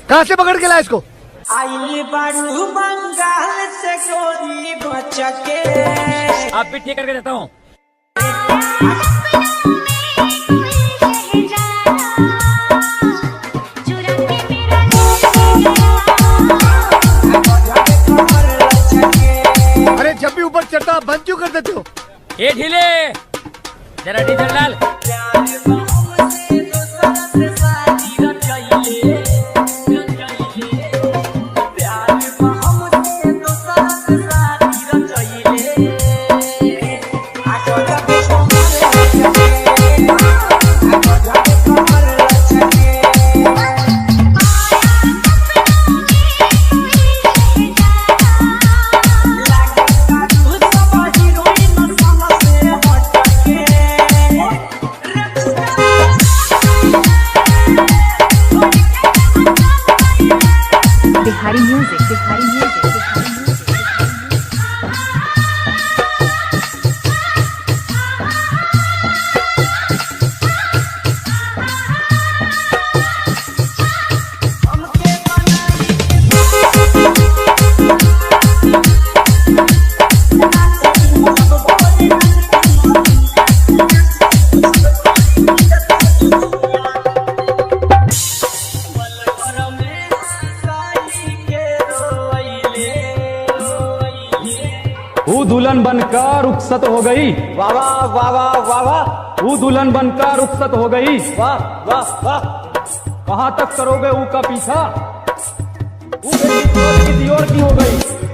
कहाँ से पकड़ के लाया इसको? आई बारू बंगाल से गोरी बचके। आप भी ठीक करके देता हूँ। अरे जब भी ऊपर चढ़ता बंद क्यों कर देते हो? ये ढीले जरा डीजल डाल। Bihari music, Bihari music, Bihari music. वो दुल्हन बनकर रुखसत हो गई। वाह वाह वाह वाह वाह वाह। वो दुल्हन बनकर रुखसत हो गई। वाह वाह वाह। कहाँ तक करोगे ऊ का पीछा? वो किसी और की हो गई।